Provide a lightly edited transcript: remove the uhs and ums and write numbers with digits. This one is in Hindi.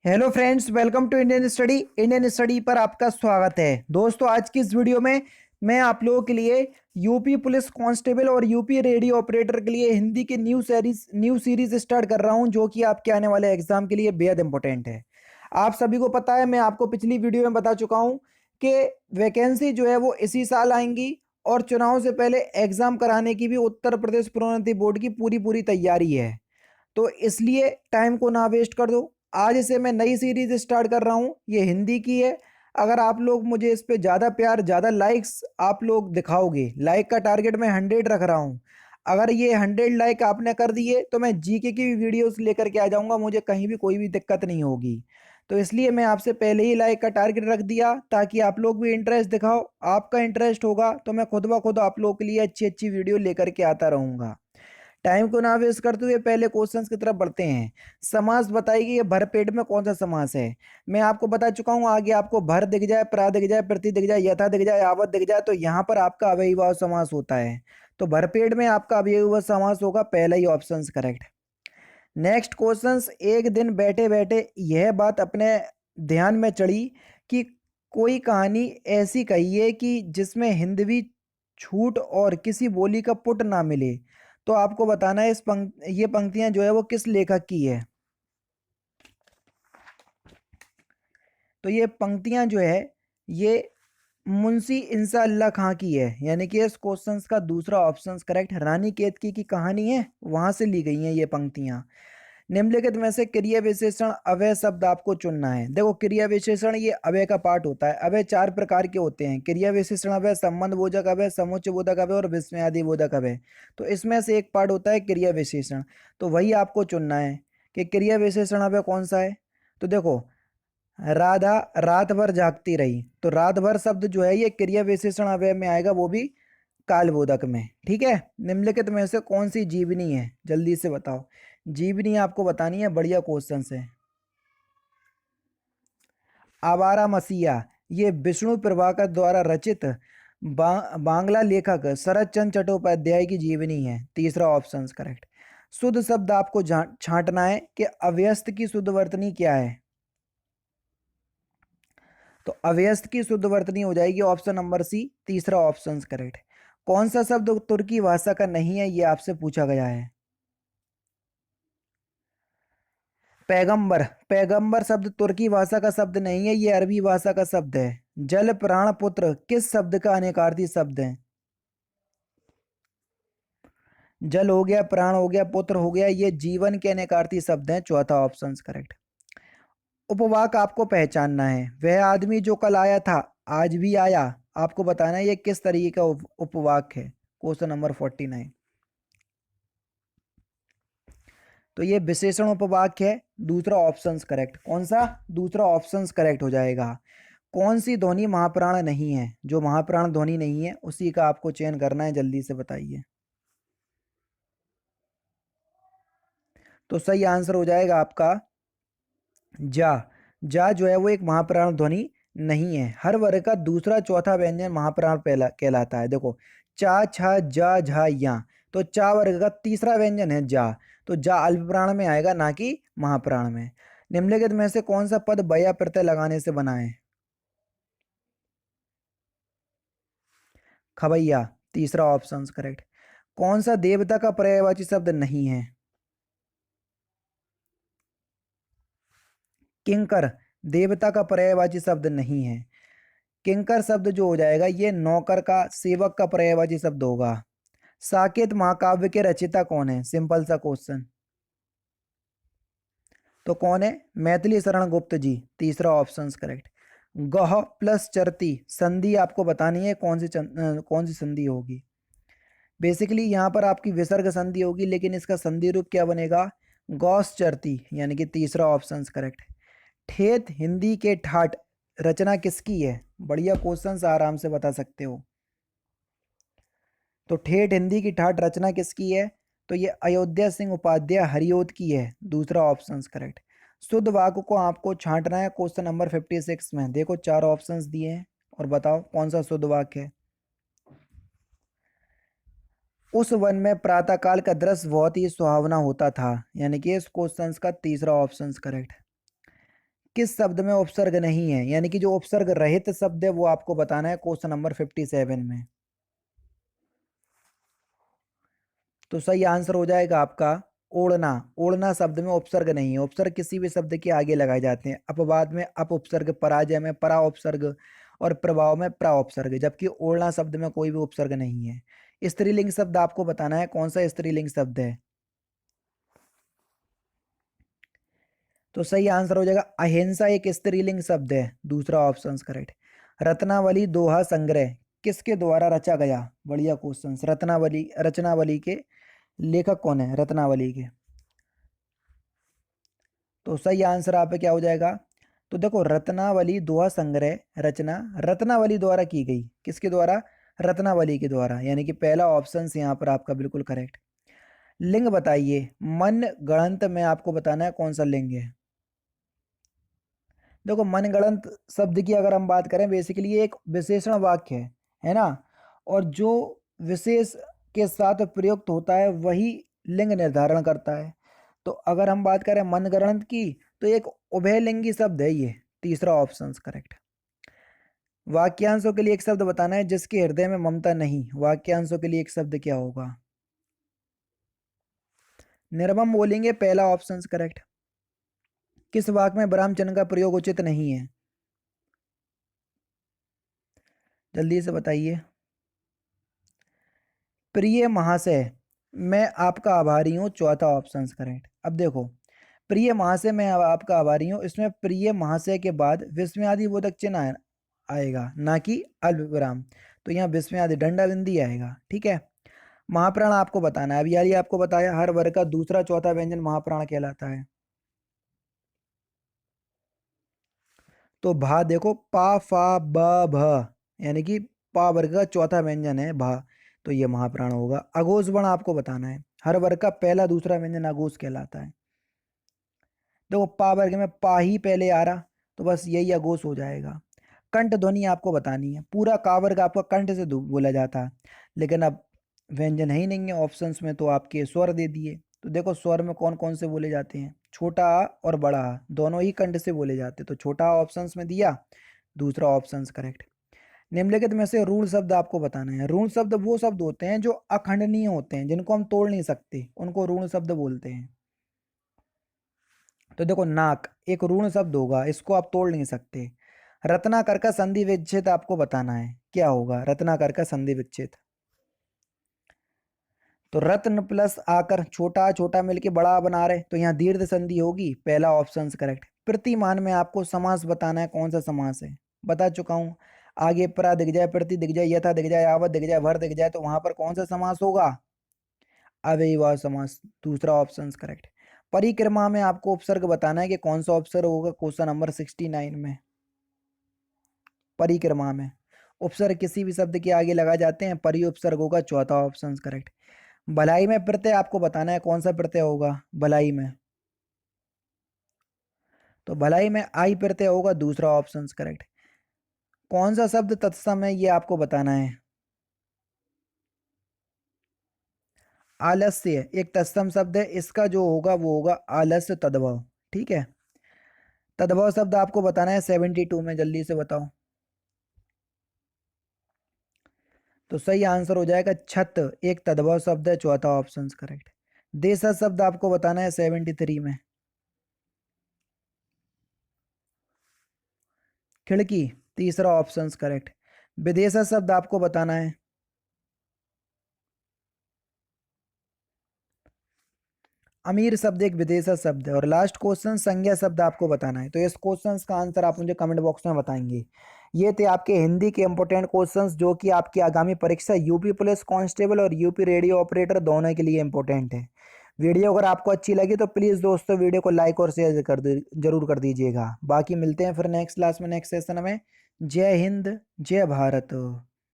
Hello friends, welcome to Indian study पर आपका स्वागत है। दोस्तों, आज की इस वीडियो में मैं आप लोगों के लिए यूपी पुलिस कांस्टेबल और यूपी रेडियो ऑपरेटर के लिए हिंदी की न्यू सीरीज स्टार्ट कर रहा हूं, जो कि आपके आने वाले एग्जाम के लिए बेहद इंपॉर्टेंट है। आप सभी को पता है, मैं आपको पिछली वीडियो में बता चुका हूं कि वैकेंसी जो है वो इसी साल आएंगी और चुनाव से पहले एग्जाम कराने की भी उत्तर प्रदेश प्रोन्नति बोर्ड की पूरी पूरी तैयारी है। तो इसलिए टाइम को ना वेस्ट कर दो। आज से मैं नई सीरीज स्टार्ट कर रहा हूँ, ये हिंदी की है। अगर आप लोग मुझे इस पे ज़्यादा प्यार, ज़्यादा लाइक्स आप लोग दिखाओगे, लाइक का टारगेट मैं 100 रख रहा हूँ। अगर ये 100 लाइक आपने कर दिए तो मैं जीके की भी वीडियोस लेकर के आ जाऊँगा, मुझे कहीं भी कोई भी दिक्कत नहीं होगी। तो इसलिए मैं आपसे पहले ही लाइक का टारगेट रख दिया, ताकि आप लोग भी इंटरेस्ट दिखाओ। आपका इंटरेस्ट होगा तो मैं खुद ब खुद आप लोगों के लिए अच्छी अच्छी वीडियो लेकर के आता रहूँगा। टाइम को ना वेस्ट करते हुए पहले क्वेश्चंस की तरफ बढ़ते हैं। समास बताइए, ये भरपेट में कौन सा समास है। मैं आपको बता चुका हूं, आगे आपको भर दिख जाए, प्रा दिख जाए, प्रति दिख जाए, यथा दिख जाए, आवत दिख जाए, तो यहाँ पर आपका अव्ययीभाव समास होता है। तो भरपेट में आपका अव्ययीभाव समास होगा, पहला ही ऑप्शन करेक्ट। नेक्स्ट क्वेश्चंस, एक दिन बैठे बैठे यह बात अपने ध्यान में चढ़ी कि कोई कहानी ऐसी कहिए कि जिसमें हिंदवी छूट और किसी बोली का पुट ना मिले। तो आपको बताना है ये पंक्तियां जो है वो किस लेखक की है। तो ये पंक्तियां जो है ये मुंशी इंसा अल्लाह खां की है, यानी कि इस क्वेश्चन का दूसरा ऑप्शन करेक्ट। रानी केतकी की कहानी है, वहां से ली गई हैं ये पंक्तियां। निम्नलिखित में से क्रिया विशेषण अव्यय शब्द आपको चुनना है। देखो, क्रिया विशेषण ये अव्यय का पार्ट होता है। अव्यय चार प्रकार के होते हैं: क्रिया विशेषण अव्यय, संबंध बोधक अव्यय, समुच्चय बोधक अव्यय और विस्मयादि बोधक अव्यय। तो इसमें से एक पार्ट होता है क्रिया विशेषण, तो वही आपको चुनना है कि क्रिया विशेषण अव्यय कौन सा है। तो देखो, राधा रात भर जागती रही, तो रात भर शब्द जो है ये क्रिया विशेषण अव्यय में आएगा, वो भी कालबोधक में। ठीक है। निम्नलिखित में से कौन सी जीवनी है, जल्दी से बताओ। जीवनी आपको बतानी है, बढ़िया क्वेश्चन है। आवारा मसीहा, ये विष्णु प्रभाकर द्वारा रचित बांग्ला लेखक शरद चंद्र चट्टोपाध्याय की जीवनी है, तीसरा ऑप्शन करेक्ट। शुद्ध शब्द आपको छांटना है कि अव्यस्त की शुद्ध वर्तनी क्या है। तो अव्यस्त की शुद्ध वर्तनी हो जाएगी ऑप्शन नंबर सी, तीसरा ऑप्शन करेक्ट। कौन सा शब्द तुर्की भाषा का नहीं है, ये आपसे पूछा गया है। पैगंबर, पैगंबर शब्द तुर्की भाषा का शब्द नहीं है, ये अरबी भाषा का शब्द है। जल प्राण पुत्र किस शब्द का अनेकार्थी शब्द है। जल हो गया, प्राण हो गया, पुत्र हो गया, ये जीवन के अनेकार्थी शब्द हैं, चौथा ऑप्शन करेक्ट। उपवाक आपको पहचानना है। वह आदमी जो कल आया था आज भी आया, आपको बताना है ये किस तरीके का उपवाक है। Question number 49। तो ये विशेषण उपवाक्य है, दूसरा ऑप्शन करेक्ट। कौन सा, दूसरा ऑप्शन करेक्ट हो जाएगा। कौन सी ध्वनि महाप्राण नहीं है, जो महाप्राण ध्वनि नहीं है उसी का आपको चयन करना है, जल्दी से बताइए। तो सही आंसर हो जाएगा आपका जा। जा जो है वो एक महाप्राण ध्वनि नहीं है। हर वर्ग का दूसरा चौथा व्यंजन महाप्राण पहला कहलाता है। देखो, चा छा जा झा या, तो चा वर्ग का तीसरा व्यंजन है जा, तो जा अल्प प्राण में आएगा, ना कि महाप्राण में। निम्नलिखित में से कौन सा पद बया प्रत्यय लगाने से बना है। खबैया, तीसरा ऑप्शन करेक्ट। कौन सा देवता का पर्यायवाची शब्द नहीं है। किंकर, देवता का पर्यायवाची शब्द नहीं है। किंकर शब्द जो हो जाएगा ये नौकर का, सेवक का पर्यायवाची शब्द होगा। साकेत महाकाव्य के रचयिता कौन है, सिंपल सा क्वेश्चन। तो कौन है, मैथिली शरण गुप्त जी, तीसरा ऑप्शन करेक्ट। गह प्लस चरती संधि आपको बतानी है, कौन सी संधि होगी। बेसिकली यहाँ पर आपकी विसर्ग संधि होगी, लेकिन इसका संधि रूप क्या बनेगा, गौस चरती, यानी कि तीसरा ऑप्शन करेक्ट। ठेठ हिंदी के ठाठ रचना किसकी है, बढ़िया क्वेश्चन, आराम से बता सकते हो। तो ठेठ हिंदी की ठाठ रचना किसकी है, तो ये अयोध्या सिंह उपाध्याय हरिओद की है, दूसरा ऑप्शन करेक्ट। शुद्ध वाक्य को आपको छांटना है क्वेश्चन नंबर 56 में। देखो, चार ऑप्शंस दिए हैं और बताओ कौन सा शुद्ध वाक्य है। उस वन में प्रातःकाल का दृश्य बहुत ही सुहावना होता था, यानी कि इस क्वेश्चन का तीसरा ऑप्शन करेक्ट। किस शब्द में उपसर्ग नहीं है, यानी कि जो उपसर्ग रहित शब्द है वो आपको बताना है क्वेश्चन नंबर 57 में। तो सही आंसर हो जाएगा आपका ओढ़ना। ओढ़ना शब्द में उपसर्ग नहीं है। उपसर्ग किसी भी शब्द के आगे लगाए जाते हैं। अपवाद में अप उपसर्ग, पराजय में परा उपसर्ग और प्रभाव में प्रा उपसर्ग, जबकि ओढ़ना शब्द में कोई भी उपसर्ग नहीं है। स्त्रीलिंग शब्द आपको बताना है कौन सा स्त्रीलिंग शब्द है। तो सही आंसर हो जाएगा अहिंसा एक स्त्रीलिंग शब्द है, दूसरा ऑप्शन करेक्ट। रत्नावली दोहा संग्रह किसके द्वारा रचा गया? बढ़िया क्वेश्चन। रत्नावली, रचनावली के लेखक कौन है? रत्नावली के। तो सही आंसर आप क्या हो जाएगा? तो देखो, रत्नावली दोहा संग्रह रचना रत्नावली द्वारा की गई। किसके द्वारा? रत्नावली के द्वारा, यानी कि पहला ऑप्शन यहाँ पर आपका बिल्कुल करेक्ट। लिंग बताइए, मन गणंत में आपको बताना है कौन सा लिंग है। देखो, मनगढ़ंत शब्द की अगर हम बात करें, बेसिकली ये एक विशेषण वाक्य है ना। और जो विशेष के साथ प्रयुक्त होता है वही लिंग निर्धारण करता है। तो अगर हम बात करें मनगढ़ंत की, तो एक उभयलिंगी शब्द है ये, तीसरा ऑप्शन करेक्ट। वाक्यांशों के लिए एक शब्द बताना है जिसके हृदय में ममता नहीं। वाक्यांशों के लिए एक शब्द क्या होगा? निर्मम बोलेंगे, पहला ऑप्शन करेक्ट। किस वाक्य में ब्रह्मचर्य का प्रयोग उचित नहीं है? जल्दी से बताइए। प्रिय महाशय, मैं आपका आभारी हूँ, चौथा ऑप्शन करेक्ट। अब देखो, प्रिय महाशय मैं आपका आभारी हूँ, इसमें प्रिय महाशय के बाद विस्मयादिबोधक चिन्ह आएगा, ना कि अल्प विराम। तो यहाँ विस्मयादि दंडा बिंदी आएगा, ठीक है। महाप्राण आपको बताना है। अब यार ये आपको बताया, हर वर्ग का दूसरा चौथा व्यंजन महाप्राण कहलाता है। तो भा देखो, पा फा ब भ, यानी कि पा वर्ग का चौथा व्यंजन है भा, तो ये महाप्राण होगा। अघोष वर्ण आपको बताना है। हर वर्ग का पहला दूसरा व्यंजन अघोष कहलाता है। देखो, पा वर्ग में पा ही पहले आ रहा, तो बस यही अघोष हो जाएगा। कंठ ध्वनि आपको बतानी है। पूरा का वर्ग आपका कंठ से बोला जाता है, लेकिन अब व्यंजन है ही नहीं है ऑप्शंस में, तो आपके स्वर दे दिए। तो देखो, स्वर में कौन कौन से बोले जाते हैं? छोटा आ और बड़ा आ, दोनों ही कंठ से बोले जाते हैं। तो छोटा ऑप्शंस में दिया, दूसरा ऑप्शंस करेक्ट। निम्नलिखित में से ऋण शब्द आपको बताना है। ऋण शब्द वो शब्द होते हैं जो अखंडनीय होते हैं, जिनको हम तोड़ नहीं सकते, उनको ऋण शब्द बोलते हैं। तो देखो, नाक एक ऋण शब्द होगा, इसको आप तोड़ नहीं सकते। रत्नाकर का संधि विच्छेद आपको बताना है, क्या होगा रत्नाकर का संधि विच्छेद? तो रत्न प्लस आकर, छोटा छोटा मिलके बड़ा बना रहे, तो यहाँ दीर्घ संधि होगी, पहला ऑप्शन करेक्ट। प्रतिमान में आपको समास बताना है, कौन सा समास है? बता चुका हूं। आगे परा दिख जाए, प्रति दिख जाए, यथा दिख जाए, आवत दिख जाए, भर दिख जाए, तो वहां पर कौन सा समास होगा? अव्ययीभाव समास, दूसरा ऑप्शन करेक्ट। परिक्रमा में आपको उपसर्ग बताना है कि कौन सा उपसर्ग होगा क्वेश्चन नंबर 69 में। परिक्रमा में उपसर्ग किसी भी शब्द के आगे लगाए जाते हैं, परि उपसर्ग होगा, चौथा ऑप्शन करेक्ट। भलाई में प्रत्यय आपको बताना है, कौन सा प्रत्यय होगा भलाई में? तो भलाई में आई प्रत्यय होगा, दूसरा ऑप्शन करेक्ट। कौन सा शब्द तत्सम है, ये आपको बताना है। आलस्य एक तत्सम शब्द है, इसका जो होगा वो होगा आलस्य तद्भव, ठीक है। तद्भव शब्द आपको बताना है 72 में, जल्दी से बताओ। तो सही आंसर हो जाएगा छत एक तद्भव शब्द है, चौथा ऑप्शन करेक्ट। देशज शब्द आपको बताना है 73 में। खिड़की, तीसरा ऑप्शन करेक्ट। विदेशज शब्द आपको बताना है। अमीर शब्द एक विदेशज शब्द है। और लास्ट क्वेश्चन, संज्ञा शब्द आपको बताना है। तो इस क्वेश्चन का आंसर आप मुझे कमेंट बॉक्स में बताएंगे। ये थे आपके हिंदी के इंपॉर्टेंट क्वेश्चंस, जो कि आपकी आगामी परीक्षा यूपी पुलिस कांस्टेबल और यूपी रेडियो ऑपरेटर दोनों के लिए इंपॉर्टेंट है। वीडियो अगर आपको अच्छी लगी तो प्लीज़ दोस्तों वीडियो को लाइक और शेयर जरूर कर दीजिएगा। बाकी मिलते हैं फिर नेक्स्ट क्लास में, नेक्स्ट सेशन में। जय हिंद, जय भारत।